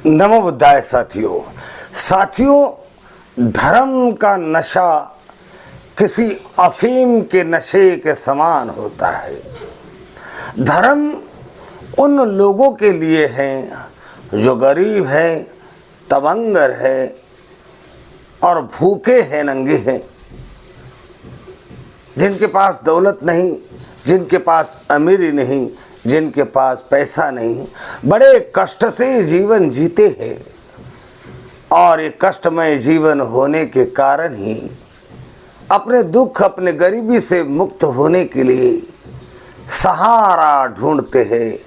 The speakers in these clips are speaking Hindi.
नमो बुद्धाय साथियों, धर्म का नशा किसी अफीम के नशे के समान होता है। धर्म उन लोगों के लिए है जो गरीब है, तवंगर है और भूखे हैं, नंगे हैं, जिनके पास दौलत नहीं, जिनके पास अमीरी नहीं, जिनके पास पैसा नहीं, बड़े कष्ट से जीवन जीते हैं और ये कष्टमय जीवन होने के कारण ही अपने दुख, अपने गरीबी से मुक्त होने के लिए सहारा ढूंढते हैं।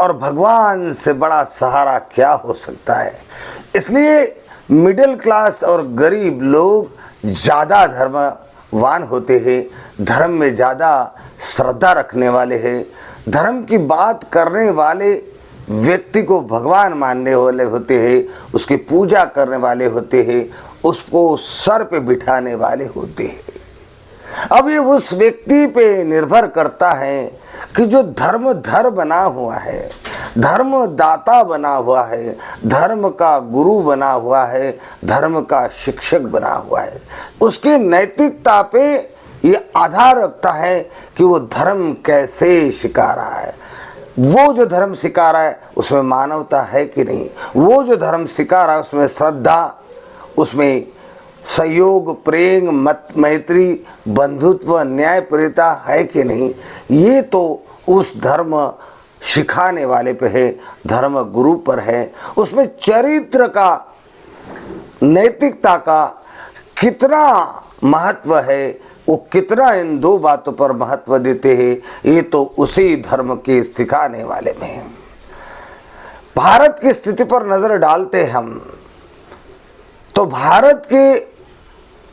और भगवान से बड़ा सहारा क्या हो सकता है। इसलिए मिडिल क्लास और गरीब लोग ज़्यादा धर्मवान होते हैं, धर्म में ज़्यादा श्रद्धा रखने वाले हैं, धर्म की बात करने वाले व्यक्ति को भगवान मानने वाले होते हैं, उसकी पूजा करने वाले होते हैं, उसको सर पे बिठाने वाले होते हैं। अब ये उस व्यक्ति पे निर्भर करता है कि जो धर्मधर बना हुआ है, धर्मदाता बना हुआ है, धर्म का गुरु बना हुआ है, धर्म का शिक्षक बना हुआ है, उसकी नैतिकता पे ये आधार रखता है कि वो धर्म कैसे सिखा रहा है। वो जो धर्म सिखा रहा है उसमें मानवता है कि नहीं, वो जो धर्म सिखा रहा है उसमें श्रद्धा, उसमें सहयोग, प्रेम, मैत्री, बंधुत्व, न्यायप्रियता है कि नहीं, ये तो उस धर्म सिखाने वाले पे है, धर्म गुरु पर है। उसमें चरित्र का, नैतिकता का कितना महत्व है, वो कितना इन दो बातों पर महत्व देते हैं, ये तो उसी धर्म के सिखाने वाले में है। भारत की स्थिति पर नजर डालते हम तो भारत के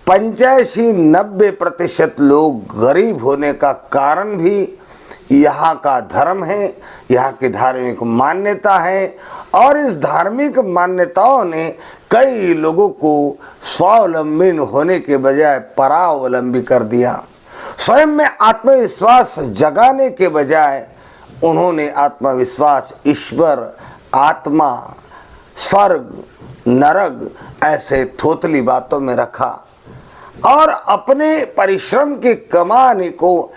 85-90% लोग गरीब होने का कारण भी यहाँ का धर्म है, यहाँ की धार्मिक मान्यता है। और इस धार्मिक मान्यताओं ने कई लोगों को स्वावलंबी होने के बजाय परावलंबी कर दिया। स्वयं में आत्मविश्वास जगाने के बजाय उन्होंने आत्मविश्वास ईश्वर, आत्मा, स्वर्ग, नरक ऐसे थोतली बातों में रखा और अपने परिश्रम के कमाने को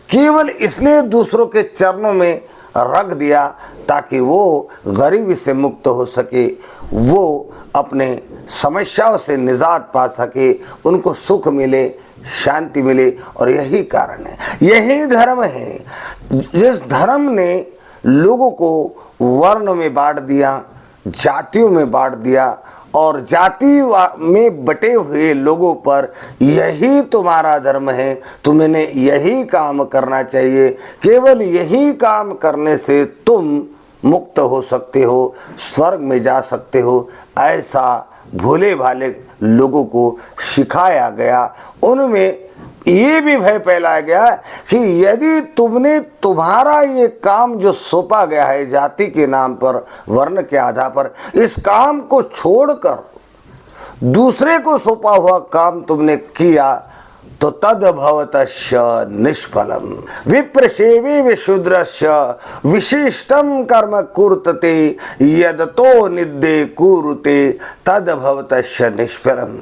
केवल इसलिए दूसरों के चरणों में रख दिया ताकि वो गरीबी से मुक्त हो सके, वो अपने समस्याओं से निजात पा सके, उनको सुख मिले, शांति मिले। और यही कारण है, यही धर्म है जिस धर्म ने लोगों को वर्ण में बांट दिया, जातियों में बांट दिया और जाति में बटे हुए लोगों पर यही तुम्हारा धर्म है, तुम्हें यही काम करना चाहिए, केवल यही काम करने से तुम मुक्त हो सकते हो, स्वर्ग में जा सकते हो, ऐसा भोले भाले लोगों को सिखाया गया। उनमें ये भी भय फैलाया गया कि यदि तुमने तुम्हारा ये काम जो सौंपा गया है जाति के नाम पर, वर्ण के आधार पर, इस काम को छोड़कर दूसरे को सौंपा हुआ काम तुमने किया तो तद भवतस्य निष्फलम विप्रसेवी विशूद्रस्य विशिष्टम कर्म कुरुते यदतो निद्दे कुरुते तद भवतस्य निष्फलम।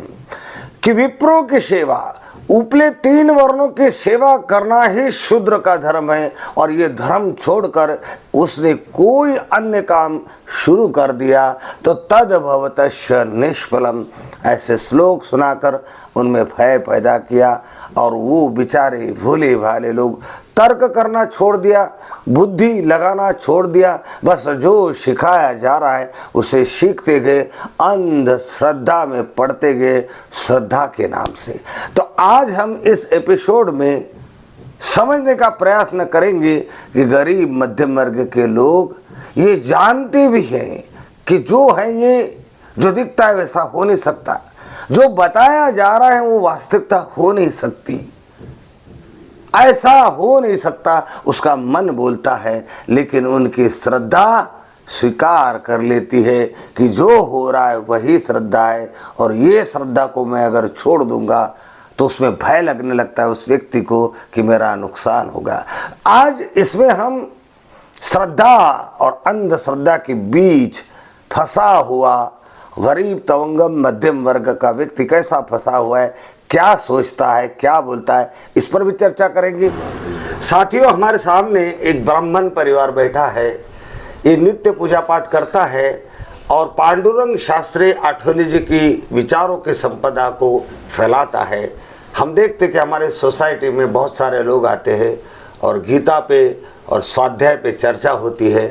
कि विप्रो की सेवा, उपले 3 वर्णों की सेवा करना ही शूद्र का धर्म है और ये धर्म छोड़कर उसने कोई अन्य काम शुरू कर दिया तो तद भवतस्य निष्फलम। ऐसे श्लोक सुनाकर उनमें भय पैदा किया और वो बेचारे भोले भाले लोग तर्क करना छोड़ दिया, बुद्धि लगाना छोड़ दिया, बस जो सिखाया जा रहा है उसे सीखते गए, अंधश्रद्धा में पड़ते गए, श्रद्धा के नाम से। तो आज हम इस एपिसोड में समझने का प्रयास न करेंगे कि गरीब मध्यम वर्ग के लोग ये जानते भी हैं कि जो है ये जो दिखता है वैसा हो नहीं सकता, जो बताया जा रहा है वो वास्तविकता हो नहीं सकती, ऐसा हो नहीं सकता, उसका मन बोलता है। लेकिन उनकी श्रद्धा स्वीकार कर लेती है कि जो हो रहा है वही श्रद्धा है और ये श्रद्धा को मैं अगर छोड़ दूंगा तो उसमें भय लगने लगता है उस व्यक्ति को कि मेरा नुकसान होगा। आज इसमें हम श्रद्धा और अंधश्रद्धा के बीच फंसा हुआ गरीब तवंगम मध्यम वर्ग का व्यक्ति कैसा फंसा हुआ है, क्या सोचता है, क्या बोलता है, इस पर भी चर्चा करेंगे। साथियों, हमारे सामने एक ब्राह्मण परिवार बैठा है। ये नित्य पूजा पाठ करता है और पांडुरंग शास्त्री आठवले जी की विचारों की संपदा को फैलाता है। हम देखते कि हमारे सोसाइटी में बहुत सारे लोग आते हैं और गीता पे और स्वाध्याय पे चर्चा होती है।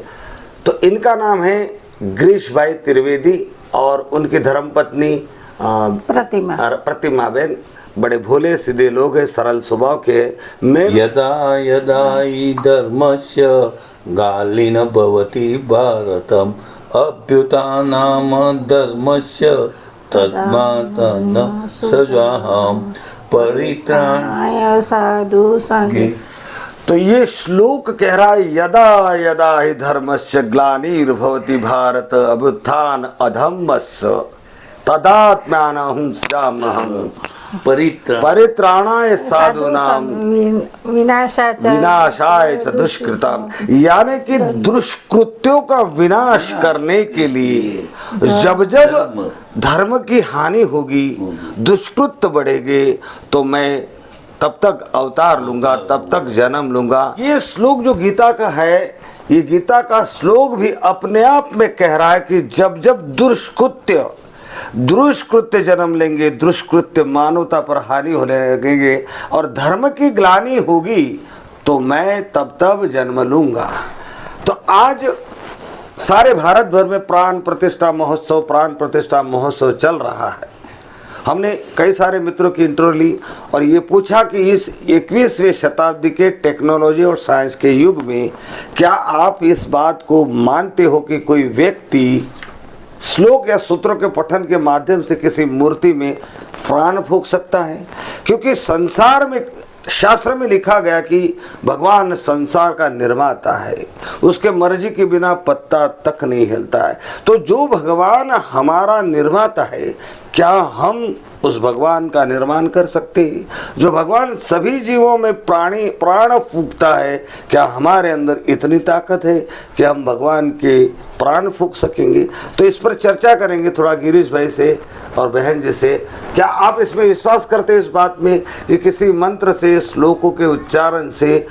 तो इनका नाम है गिरीश भाई त्रिवेदी और उनकी धर्मपत्नी प्रतिमा बेन। बड़े भोले सीधे लोग हैं, सरल स्वभाव के। यदा यदा हि धर्मस्य गालिन भवति भारतम अभ्युत्थानं धर्मस्य तस्मात् सजाहं परित्राणाय साधु संगे। तो ये श्लोक कह रहा है, यदा यदा हि धर्मस्य ग्लानिर्भवति भारत अभ्युत्थान अधम्मस्य तदात्म्यानहं सजाम्यहम् परित्राणाय साधूनां विनाशाय च दुष्कृताम। यानी कि दुष्कृत्यों का विनाश करने के लिए जब जब धर्म की हानि होगी, दुष्कृत्य बढ़ेंगे, तो मैं तब तक अवतार लूंगा, तब तक जन्म लूंगा। ये श्लोक जो गीता का है, ये गीता का श्लोक भी अपने आप में कह रहा है कि जब जब दुष्कृत्य जन्म लेंगे, दुष्कृत्य मानवता पर हानि होने लगेंगे और धर्म की ग्लानि होगी, तो मैं तब जन्म लूंगा। तो आज सारे भारत भर में प्राण प्रतिष्ठा महोत्सव चल रहा है। हमने कई सारे मित्रों की इंटरव्यू ली और ये पूछा कि इस 21वीं शताब्दी के टेक्नोलॉजी और साइंस के युग में क्या आप इस बात को मानते हो कि कोई व्यक्ति श्लोक या सूत्रों के पठन के माध्यम से किसी मूर्ति में प्राण फूंक सकता है? क्योंकि संसार में शास्त्र में लिखा गया कि भगवान संसार का निर्माता है, उसके मर्जी के बिना पत्ता तक नहीं हिलता है। तो जो भगवान हमारा निर्माता है, क्या हम उस भगवान का निर्माण कर सकते हैं? जो भगवान सभी जीवों में प्राण फूंकता है, क्या हमारे अंदर इतनी ताकत है कि हम भगवान के प्राण फूंक सकेंगे? तो इस पर चर्चा करेंगे थोड़ा गिरीश भाई से और बहन जी से। क्या आप इसमें विश्वास करते हैं इस बात में कि किसी मंत्र से, श्लोकों के उच्चारण से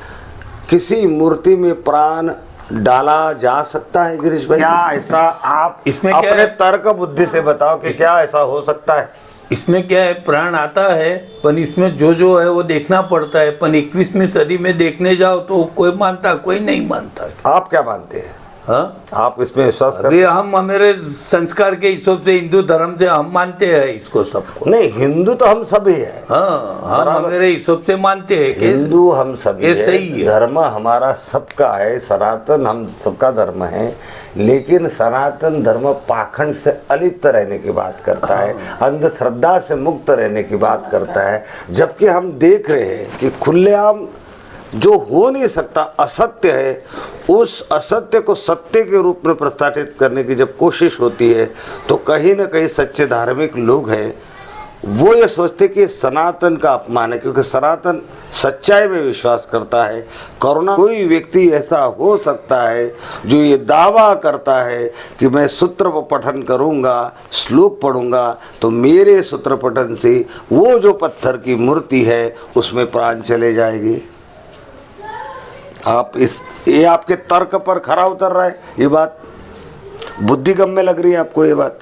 किसी मूर्ति में प्राण डाला जा सकता है? गिरीश भाई, क्या ऐसा आप इसमें अपने तर्क बुद्धि से बताओ कि क्या ऐसा हो सकता है? इसमें क्या है, प्राण आता है, पर इसमें जो है वो देखना पड़ता है। पर 21वीं सदी में देखने जाओ तो कोई मानता, कोई नहीं मानता। आप क्या मानते हैं? हाँ, आप इसमें विश्वास करते हैं? हम मेरे संस्कार के हिसाब से, हिंदू धर्म से हम मानते हैं इसको सबको। नहीं, हिंदू तो हम सभी है। हाँ, हम मेरे हिसाब से मानते हैं कि हिंदू हम सभी है, सही है। धर्म हमारा सबका है, सनातन हम सबका धर्म है। लेकिन सनातन धर्म पाखंड से अलिप्त रहने की बात करता है, अंधश्रद्धा से मुक्त रहने की बात करता है। जबकि हम देख रहे हैं कि खुलेआम जो हो नहीं सकता असत्य है, उस असत्य को सत्य के रूप में प्रस्थापित करने की जब कोशिश होती है, तो कहीं ना कहीं सच्चे धार्मिक लोग हैं, वो ये सोचते कि सनातन का अपमान है, क्योंकि सनातन सच्चाई में विश्वास करता है। कोरोना कोई व्यक्ति ऐसा हो सकता है जो ये दावा करता है कि मैं सूत्र पठन करूंगा, श्लोक पढ़ूंगा, तो मेरे सूत्र पठन से वो जो पत्थर की मूर्ति है उसमें प्राण चले जाएंगे। आप ये आपके तर्क पर खरा उतर रहा है? ये बात बुद्धिगम्य लग रही है आपको? ये बात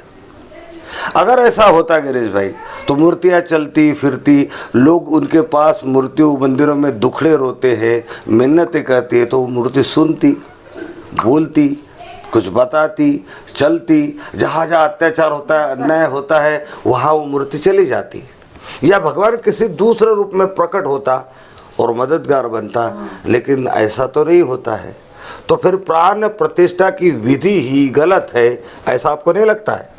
अगर ऐसा होता गिरीश भाई, तो मूर्तियां चलती फिरती, लोग उनके पास मूर्तियों मंदिरों में दुखड़े रोते हैं, मिन्नतें करती है, तो वो मूर्ति सुनती, बोलती, कुछ बताती, चलती। जहाँ जहाँ अत्याचार होता है, अन्याय होता है, वहाँ वो मूर्ति चली जाती। या भगवान किसी दूसरे रूप में प्रकट होता और मददगार बनता। लेकिन ऐसा तो नहीं होता है। तो फिर प्राण प्रतिष्ठा की विधि ही गलत है, ऐसा आपको नहीं लगता है?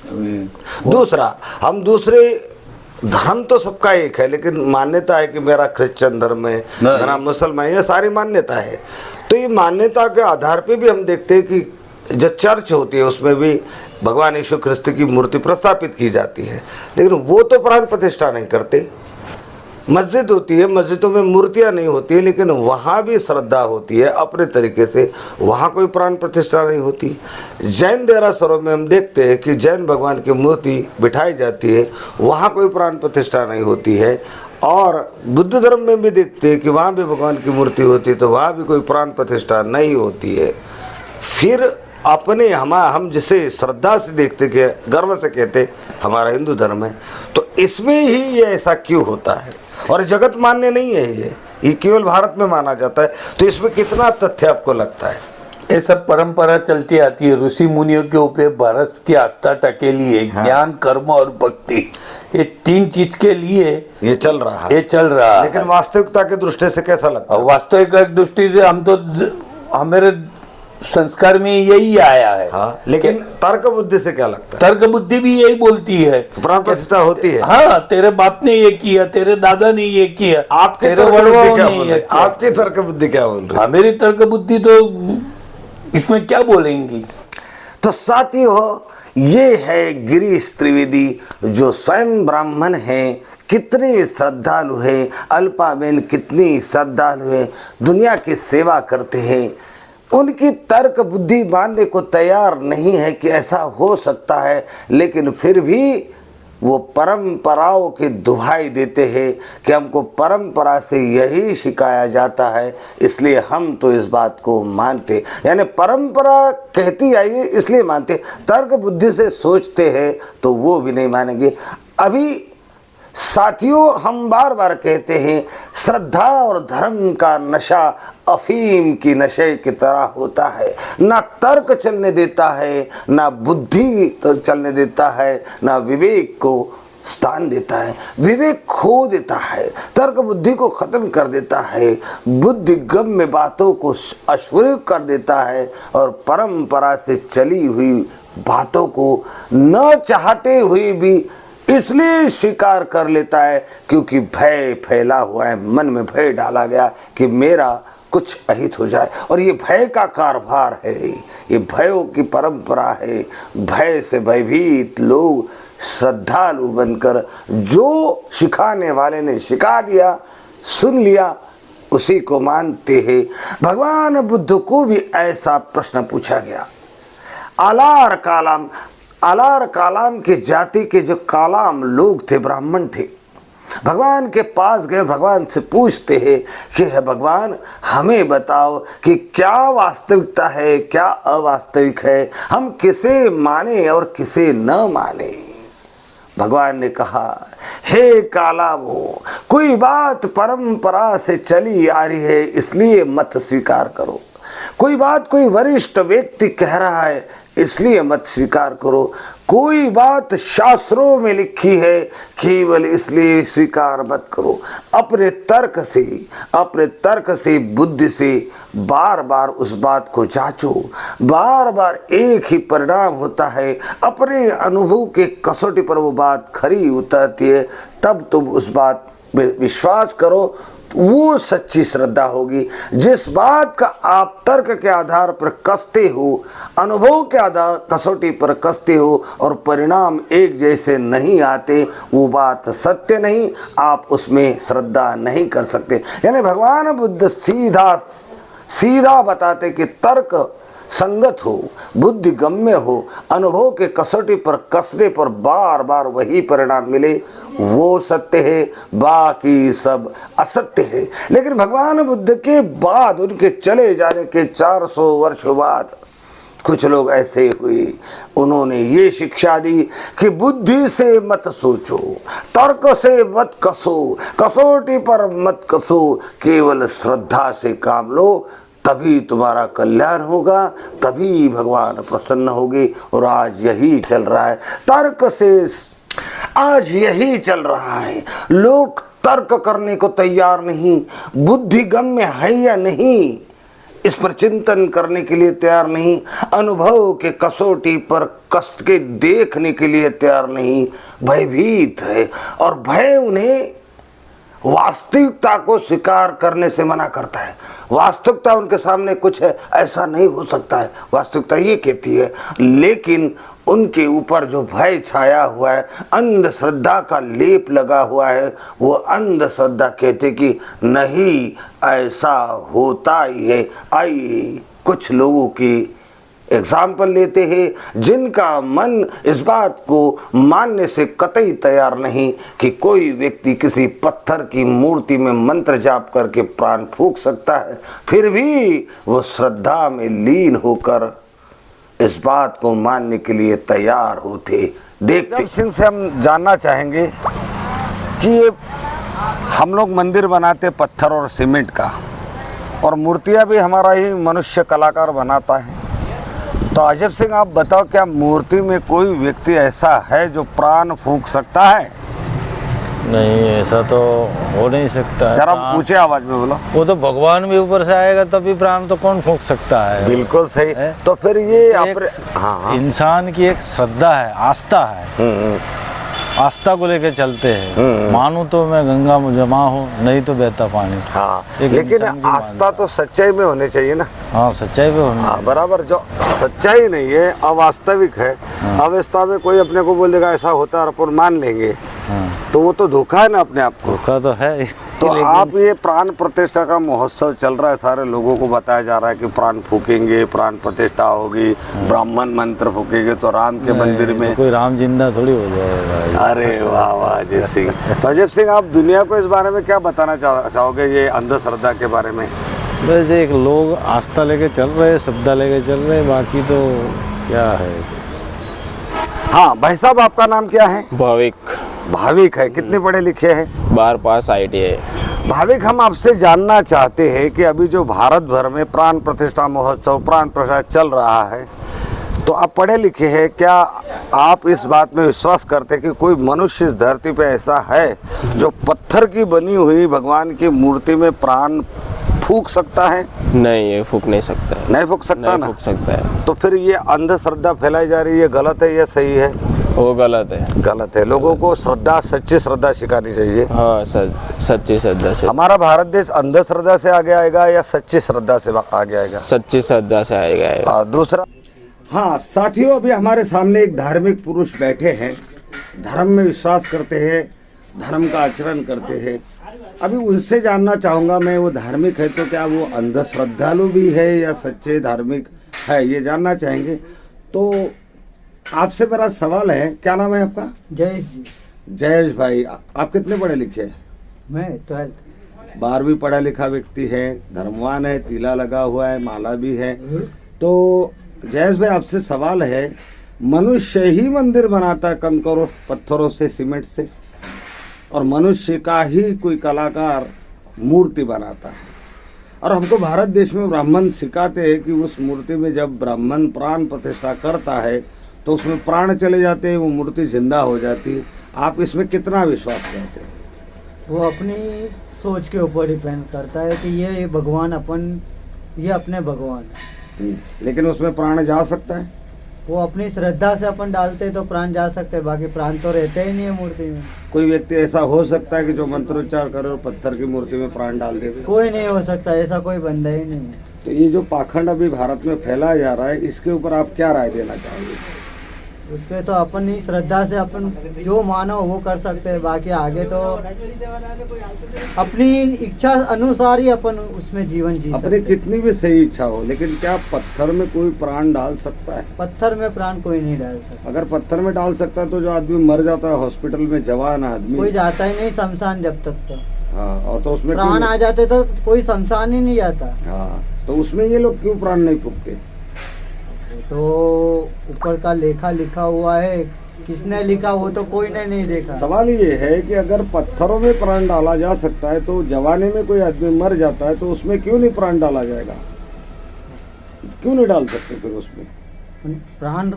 दूसरा, हम दूसरे धर्म तो सबका एक है, लेकिन मान्यता है कि मेरा क्रिश्चियन धर्म है, मेरा मुसलमान, ये सारी मान्यता है। तो ये मान्यता के आधार पे भी हम देखते हैं कि जो चर्च होती है उसमें भी भगवान यीशु ख्रिस्त की मूर्ति प्रस्थापित की जाती है, लेकिन वो तो प्राण प्रतिष्ठा नहीं करते। मस्जिद होती है, मस्जिदों में मूर्तियां नहीं होती है, लेकिन वहाँ भी श्रद्धा होती है अपने तरीके से, वहाँ कोई प्राण प्रतिष्ठा नहीं होती। जैन देरासरों में हम देखते हैं कि जैन भगवान की मूर्ति बिठाई जाती है, वहाँ कोई प्राण प्रतिष्ठा नहीं होती है। और बुद्ध धर्म में भी देखते हैं कि वहाँ भी भगवान की मूर्ति होती है, तो वहाँ भी कोई प्राण प्रतिष्ठा नहीं होती है। फिर अपने हम जिसे श्रद्धा से देखते कि गर्व से कहते हमारा हिंदू धर्म है, तो इसमें ही ये ऐसा क्यों होता है? और जगत मान्य नहीं है, ये केवल भारत में माना जाता है। तो इसमें कितना तथ्य आपको लगता है? ये सब परंपरा चलती आती है। ऋषि मुनियों के ऊपर भारत की आस्था टकेली है। ज्ञान, कर्म और भक्ति, ये 3 चीज के लिए ये चल रहा है, लेकिन वास्तविकता की दृष्टि से कैसा लगता है? वास्तविक दृष्टि से हम तो हमारे संस्कार में यही आया है। हाँ, लेकिन तर्क बुद्धि से क्या लगता है? तर्क बुद्धि भी यही बोलती है, प्राण प्रतिष्ठा होती है। हाँ, तेरे बाप ने ये किया, तेरे दादा ने ये किया, आपके तेरे बड़वाओं ने ये किया। आपकी तर्क बुद्धि क्या बोल रही है? मेरी तर्क बुद्धि तो इसमें क्या बोलेंगी? तो साथियों, ये है गिरीश त्रिवेदी जो स्वयं ब्राह्मण हैं, कितने श्रद्धालु हैं। अल्पाबेन कितनी श्रद्धालु है, दुनिया की सेवा करते हैं। उनकी तर्क बुद्धि मानने को तैयार नहीं है कि ऐसा हो सकता है, लेकिन फिर भी वो परंपराओं की दुहाई देते हैं कि हमको परंपरा से यही सिखाया जाता है, इसलिए हम तो इस बात को मानते। यानी परंपरा कहती आई है इसलिए मानते, तर्क बुद्धि से सोचते हैं तो वो भी नहीं मानेंगे। अभी साथियों, हम बार बार कहते हैं श्रद्धा और धर्म का नशा अफीम की नशे की तरह होता है। ना तर्क चलने देता है, ना बुद्धि चलने देता है, ना विवेक को स्थान देता है। विवेक खो देता है, तर्क बुद्धि को खत्म कर देता है, बुद्धि गम्य बातों को अश्वरीय कर देता है और परंपरा से चली हुई बातों को न चाहते हुए भी इसलिए स्वीकार कर लेता है क्योंकि भय फैला हुआ है, मन में भय डाला गया कि मेरा कुछ अहित हो जाए। और ये भय का कारभार है, ये भयों की परंपरा है। भय से भयभीत लोग श्रद्धालु बनकर जो सिखाने वाले ने सिखा दिया, सुन लिया, उसी को मानते हैं। भगवान बुद्ध को भी ऐसा प्रश्न पूछा गया। आलार कालाम के जाति के जो कालाम लोग थे, ब्राह्मण थे, भगवान के पास गए, भगवान से पूछते हैं कि हे भगवान, हमें बताओ कि क्या वास्तविकता है, क्या अवास्तविक है, हम किसे माने और किसे न माने। भगवान ने कहा, हे कालामो, कोई बात परंपरा से चली आ रही है इसलिए मत स्वीकार करो। कोई बात कोई वरिष्ठ व्यक्ति कह रहा है इसलिए मत स्वीकार करो। कोई बात शास्त्रों में लिखी है केवल इसलिए स्वीकार मत करो। अपने तर्क से बुद्धि से बार बार उस बात को जांचो। बार बार एक ही परिणाम होता है, अपने अनुभव के कसौटी पर वो बात खरी उतरती है, तब तुम उस बात में विश्वास करो, वो सच्ची श्रद्धा होगी। जिस बात का आप तर्क के आधार पर कसते हो, अनुभव के आधार कसौटी पर कसते हो और परिणाम एक जैसे नहीं आते, वो बात सत्य नहीं, आप उसमें श्रद्धा नहीं कर सकते। यानी भगवान बुद्ध सीधा बताते कि तर्क संगत हो, बुद्धि गम्य हो, अनुभव के कसौटी पर कसने पर बार बार वही परिणाम मिले, वो सत्य है, बाकी सब असत्य है। लेकिन भगवान बुद्ध के बाद, उनके चले जाने के 400 वर्ष बाद कुछ लोग ऐसे हुए, उन्होंने ये शिक्षा दी कि बुद्धि से मत सोचो, तर्क से मत कसो, कसौटी पर मत कसो, केवल श्रद्धा से काम लो, तभी तुम्हारा कल्याण होगा, तभी भगवान प्रसन्न होंगे। और आज यही चल रहा है, तर्क से आज यही चल रहा है। लोग तर्क करने को तैयार नहीं, बुद्धिगम्य है या नहीं इस पर चिंतन करने के लिए तैयार नहीं, अनुभव के कसौटी पर कस के देखने के लिए तैयार नहीं, भयभीत है। और भय उन्हें वास्तविकता को स्वीकार करने से मना करता है। वास्तविकता उनके सामने कुछ है ऐसा नहीं हो सकता है, वास्तविकता ये कहती है। लेकिन उनके ऊपर जो भय छाया हुआ है, अंधश्रद्धा का लेप लगा हुआ है, वो अंधश्रद्धा कहते कि नहीं ऐसा होता ही है। आइए कुछ लोगों की एग्जाम्पल लेते हैं जिनका मन इस बात को मानने से कतई तैयार नहीं कि कोई व्यक्ति किसी पत्थर की मूर्ति में मंत्र जाप करके प्राण फूंक सकता है, फिर भी वो श्रद्धा में लीन होकर इस बात को मानने के लिए तैयार होते। देखते सिंह से हम जानना चाहेंगे कि ये हम लोग मंदिर बनाते पत्थर और सीमेंट का, और मूर्तियां भी हमारा ही मनुष्य कलाकार बनाता है। तो अजब सिंह आप बताओ, क्या मूर्ति में कोई व्यक्ति ऐसा है जो प्राण फूंक सकता है? नहीं, ऐसा तो हो नहीं सकता है। जरा ऊंचे आवाज में बोलो। वो तो भगवान भी ऊपर से आएगा तभी प्राण तो कौन फूंक सकता है। बिल्कुल सही। तो फिर ये हाँ, इंसान की एक श्रद्धा है, आस्था है। आस्था को लेके चलते हैं। मानूं तो मैं गंगा में जमा हूँ, नहीं तो बहता पानी। हाँ, लेकिन आस्था तो सच्चाई में होनी चाहिए ना। हाँ, सच्चाई में होनी। हाँ बराबर, जो सच्चाई नहीं है, अवास्तविक है। अवस्था में कोई अपने को बोलेगा ऐसा होता है और अपन मान लेंगे, तो वो तो धोखा है ना अपने आप को। धोखा तो है। तो आप ये प्राण प्रतिष्ठा का महोत्सव चल रहा है, सारे लोगों को बताया जा रहा है कि प्राण फूकेंगे, प्राण प्रतिष्ठा होगी, ब्राह्मण मंत्र फूकेंगे तो राम के मंदिर में। तो कोई राम जिंदा थोड़ी हो जाएगा। अरे वाह वाह अजय सिंह। तो अजय सिंह, आप दुनिया को इस बारे में क्या बताना चाहोगे, ये अंधश्रद्धा के बारे में? बस एक लोग आस्था लेके चल रहे हैं, श्रद्धा लेके चल रहे हैं, बाकी तो क्या है। हाँ भाई साहब, आपका नाम क्या है? भाविक। भाविक है, कितने पढ़े लिखे हैं? 12 पास ITI। भाविक, हम आपसे जानना चाहते हैं कि अभी जो भारत भर में प्राण प्रतिष्ठा महोत्सव, प्राण प्रतिष्ठा चल रहा है, तो आप पढ़े लिखे हैं, क्या आप इस बात में विश्वास करते हैं कि कोई मनुष्य इस धरती पे ऐसा है जो पत्थर की बनी हुई भगवान की मूर्ति में प्राण फूंक सकता है? नहीं, ये फूंक नहीं सकता है। नहीं फूंक सकता नहीं ना? फूंक सकता है। तो फिर ये अंधश्रद्धा फैलाई जा रही है, गलत है या सही है? वो गलत है। गलत है। लोगों को श्रद्धा, सच्ची श्रद्धा सिखानी चाहिए। हाँ, सच्ची श्रद्धा से। हमारा भारत देश अंधश्रद्धा से आगे आएगा या सच्ची श्रद्धा से आगे आएगा? सच्ची श्रद्धा से आएगा। दूसरा, हाँ साथियों, अभी हमारे सामने एक धार्मिक पुरुष बैठे हैं, धर्म में विश्वास करते हैं, धर्म का आचरण करते हैं। अभी उनसे जानना चाहूँगा मैं, वो धार्मिक है तो क्या वो अंधश्रद्धालु भी है या सच्चे धार्मिक है, ये जानना चाहेंगे। तो आपसे मेरा सवाल है, क्या नाम है आपका? जयेश जी। जयेश भाई, आप कितने पढ़े लिखे हैं? मैं 12th। 12वीं पढ़ा लिखा व्यक्ति है, धर्मवान है, तिला लगा हुआ है, माला भी है। तो जयेश भाई, आपसे सवाल है, मनुष्य ही मंदिर बनाता है कंकरों पत्थरों से, सीमेंट से, और मनुष्य का ही कोई कलाकार मूर्ति बनाता है, और हमको भारत देश में ब्राह्मण सिखाते हैं कि उस मूर्ति में जब ब्राह्मण प्राण प्रतिष्ठा करता है तो उसमें प्राण चले जाते हैं, वो मूर्ति जिंदा हो जाती है। आप इसमें कितना विश्वास करते हैं? वो अपनी सोच के ऊपर डिपेंड करता है कि ये भगवान ये अपने भगवान है। लेकिन उसमें प्राण जा सकता है? वो अपनी श्रद्धा से अपन डालते तो प्राण जा सकते हैं, बाकी प्राण तो रहते ही नहीं है मूर्ति में। कोई व्यक्ति ऐसा हो सकता है कि जो मंत्रोच्चार करे और पत्थर की मूर्ति में प्राण डाल दे? कोई नहीं हो सकता, ऐसा कोई बंदा ही नहीं है। तो ये जो पाखंड अभी भारत में फैलाया जा रहा है, इसके ऊपर आप क्या राय देना चाहोगे? उस पर तो अपन ही श्रद्धा से अपन जो मानो वो कर सकते हैं, बाकी आगे तो अपनी इच्छा अनुसार ही अपन उसमें जीवन जी सकते। अपनी कितनी भी सही इच्छा हो, लेकिन क्या पत्थर में कोई प्राण डाल सकता है? पत्थर में प्राण कोई नहीं डाल सकता। अगर पत्थर में डाल सकता है तो जो आदमी मर जाता है हॉस्पिटल में, जवान आदमी, कोई जाता ही नहीं शमशान जब तक तो। हाँ, और तो उसमें प्राण आ जाते तो कोई शमशान ही नहीं जाता। हाँ, तो उसमें ये लोग क्यों प्राण नहीं फूकते? तो ऊपर का लेखा लिखा हुआ है, किसने लिखा वो तो कोई ने नहीं देखा। सवाल ये है कि अगर पत्थरों में प्राण डाला जा सकता है तो जवानी में कोई आदमी मर जाता है तो उसमें क्यों नहीं प्राण डाला जाएगा? क्यों नहीं डाल सकते फिर उसमें? प्राण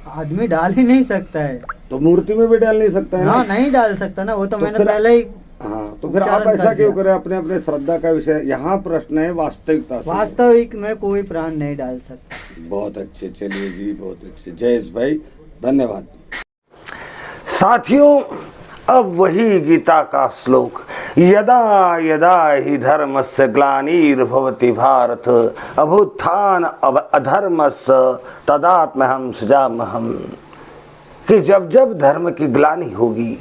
आदमी डाल ही नहीं सकता है, तो मूर्ति में भी डाल नहीं सकता है ना? नहीं डाल सकता ना, वो तो मैंने फिर पहले ही। हाँ, तो फिर आप ऐसा क्यों करें? अपने अपने श्रद्धा का विषय, यहाँ प्रश्न है वास्तविकता से। वास्तविक में कोई प्राण नहीं डाल सकता। बहुत अच्छे, चलिए जी, बहुत अच्छे जयेश भाई, धन्यवाद। साथियों, अब वही गीता का श्लोक, यदा यदा हि धर्मस्य ग्लानिर्भवति भारत अभ्युत्थान अधर्मस्य तदात्म्यहं सृजाम्यहम्। कि जब जब धर्म की ग्लानि होगी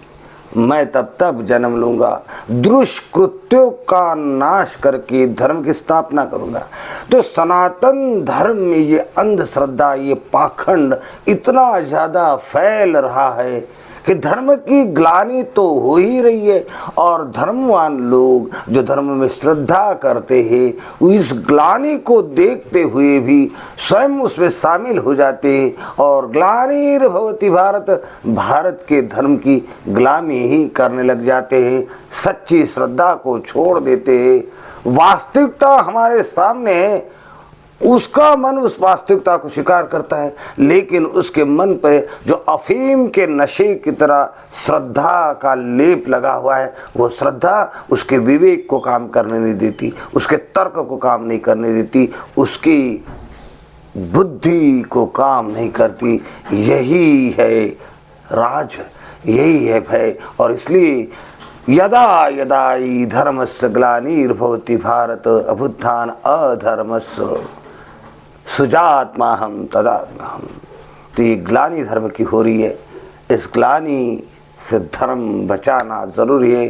मैं तब तब जन्म लूंगा, दुष्कृत्यों का नाश करके धर्म की स्थापना करूंगा। तो सनातन धर्म में ये अंधश्रद्धा, ये पाखंड इतना ज्यादा फैल रहा है कि धर्म की ग्लानि तो हो ही रही है, और धर्मवान लोग जो धर्म में श्रद्धा करते हैं इस ग्लानि को देखते हुए भी स्वयं उसमें शामिल हो जाते हैं और ग्लानिर्भवति भारत, भारत के धर्म की ग्लानि ही करने लग जाते हैं, सच्ची श्रद्धा को छोड़ देते हैं। वास्तविकता हमारे सामने है, उसका मन उस वास्तविकता को स्वीकार करता है, लेकिन उसके मन पर जो अफीम के नशे की तरह श्रद्धा का लेप लगा हुआ है, वो श्रद्धा उसके विवेक को काम करने नहीं देती, उसके तर्क को काम नहीं करने देती, उसकी बुद्धि को काम नहीं करती। यही है राज, यही है भय। और इसलिए यदा यदा हि धर्मस्य ग्लानिर्भवति भारत अभ्युत्थान अधर्मस्य सुजात्माहं तदात्म्यहम्। तो ये ग्लानि धर्म की हो रही है, इस ग्लानि से धर्म बचाना जरूरी है।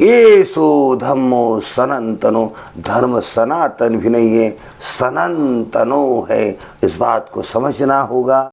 ये सो धम्मो सनातनो, धर्म सनातन भी नहीं है, सनातनो है, इस बात को समझना होगा।